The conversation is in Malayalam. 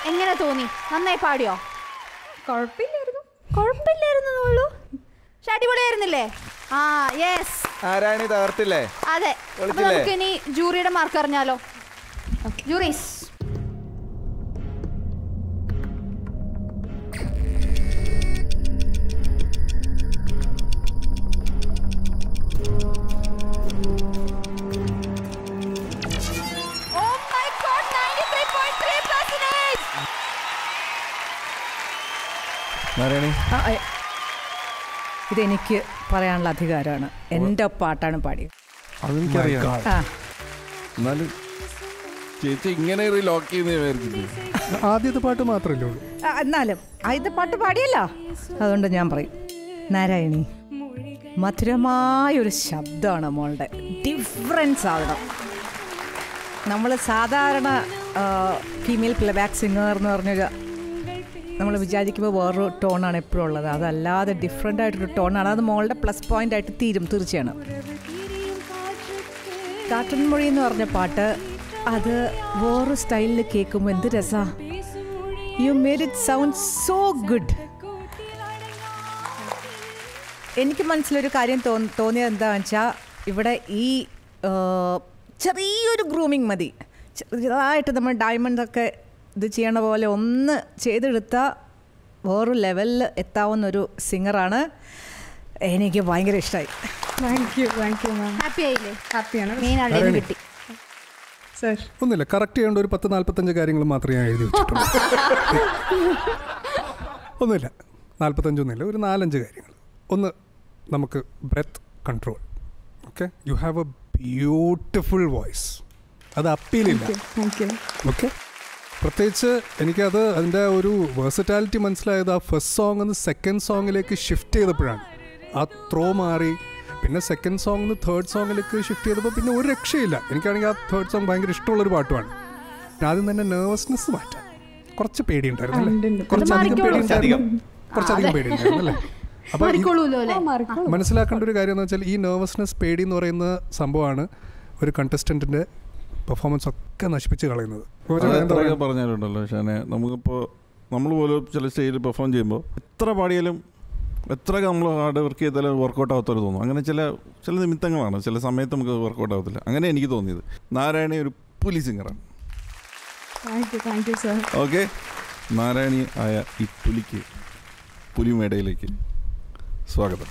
എങ്ങനെ തോന്നി? നന്നായി പാടിയോ? കുഴപ്പമില്ലായിരുന്നുള്ളൂ. പക്ഷെ അടിപൊളിയായിരുന്നില്ലേ? ആ യെസ്, ആരാണി തകർത്തില്ലേ? അതെ. നമുക്ക് ഇനി ജൂറിയുടെ മാർക്ക് അറിഞ്ഞാലോ? ജൂറീസ്, ഇതെനിക്ക് പറയാനുള്ള അധികാരമാണ്. എൻ്റെ പാട്ടാണ് പാടിയത്. ചേച്ചി ഇങ്ങനെ ലോക്ക് ചെയ്യുന്ന ആദ്യത്തെ പാട്ട് മാത്രമല്ലേ ഉള്ളൂ. എന്നാലും ആദ്യത്തെ പാട്ട് പാടിയല്ലോ, അതുകൊണ്ട് ഞാൻ പറയും. നാരായണി, മധുരമായൊരു ശബ്ദമാണ് മോളുടെ. ഡിഫറൻസ് ആവണം. നമ്മൾ സാധാരണ ഫീമെയിൽ പ്ലേബാക്ക് സിംഗർ എന്ന് പറഞ്ഞൊരു നമ്മൾ വിചാരിക്കുമ്പോൾ വേറൊരു ടോണാണ് എപ്പോഴും ഉള്ളത്. അതല്ലാതെ ഡിഫറെൻ്റ് ആയിട്ടൊരു ടോണാണ്. അത് മോളുടെ പ്ലസ് പോയിൻ്റ് ആയിട്ട് തീരും തീർച്ചയാണ്. കാട്ടൻമൊഴി എന്ന് പറഞ്ഞ പാട്ട് അത് വേറൊരു സ്റ്റൈലിൽ കേൾക്കുമ്പോൾ എന്ത് രസമാണ്. You made it sound so good. എനിക്ക് മനസ്സിലൊരു കാര്യം തോന്നിയത് എന്താണെന്ന് വെച്ചാൽ, ഇവിടെ ഈ ചെറിയൊരു ഗ്രൂമിങ് മതി. ചെറുതായിട്ട് നമ്മൾ ഡയമണ്ടൊക്കെ ഇത് ചെയ്യണ പോലെ ഒന്ന് ചെയ്തെടുത്താൽ വേറൊരു ലെവലിൽ എത്താവുന്നൊരു സിംഗറാണ്. എനിക്ക് ഭയങ്കര ഇഷ്ടമായി. ഒന്നുമില്ല, കറക്റ്റ് ചെയ്യേണ്ട ഒരു 10-45 കാര്യങ്ങൾ മാത്രമേ ഞാൻ എഴുതി വെച്ചിട്ടുള്ളൂ. ഒന്നുമില്ല, 45 ഒന്നുമില്ല, ഒരു 4-5 കാര്യങ്ങൾ. ഒന്ന്, നമുക്ക് breath control. Okay, you have a beautiful voice. അത് അപ്പീലില്ല. ഓക്കെ, പ്രത്യേകിച്ച് എനിക്കത് അതിൻ്റെ ഒരു വേഴ്സറ്റാലിറ്റി മനസ്സിലായത് ആ ഫസ്റ്റ് സോങ് നിന്ന് സെക്കൻഡ് സോങ്ങിലേക്ക് ഷിഫ്റ്റ് ചെയ്തപ്പോഴാണ്. ആ ത്രോ മാറി, പിന്നെ സെക്കൻഡ് സോങ് നിന്ന് തേർഡ് സോങ്ങിലേക്ക് ഷിഫ്റ്റ് ചെയ്തപ്പോൾ പിന്നെ ഒരു രക്ഷയില്ല. എനിക്കാണെങ്കിൽ ആ തേർഡ് സോങ് ഭയങ്കര ഇഷ്ടമുള്ളൊരു പാട്ടുമാണ്. ആദ്യം തന്നെ നെർവസ്നെസ് മാറ്റാം. കുറച്ച് പേടിയുണ്ടായിരുന്നു അല്ലേ? കുറച്ചധികം പേടിയുണ്ടായിരുന്നു അല്ലേ? അപ്പോൾ മനസ്സിലാക്കേണ്ട ഒരു കാര്യം എന്ന് വെച്ചാൽ, ഈ നെർവസ്നെസ് പേടി എന്ന് പറയുന്ന സംഭവമാണ് ഒരു കണ്ടസ്റ്റൻറ്റിൻ്റെ പെർഫോമൻസ് ഒക്കെ നശിപ്പിച്ച് കളയുന്നത്. പറഞ്ഞാലുണ്ടല്ലോ ഷാനെ, നമുക്കിപ്പോൾ നമ്മൾ പോലും ചില സ്റ്റേജിൽ പെർഫോം ചെയ്യുമ്പോൾ എത്ര പാടിയാലും എത്ര നമ്മൾ ഹാർഡ് വർക്ക് ചെയ്താലും വർക്കൗട്ട് ആവത്തോലെ തോന്നും. അങ്ങനെ ചില നിമിത്തങ്ങളാണ്, ചില സമയത്ത് നമുക്ക് വർക്കൗട്ട് ആവത്തില്ല. അങ്ങനെ എനിക്ക് തോന്നിയത്. നാരായണി ഒരു പുലി സിംഗറാണ്. ഓക്കെ, നാരായണി ആയ ഈ പുലിക്ക് പുലിമേടയിലേക്ക് സ്വാഗതം.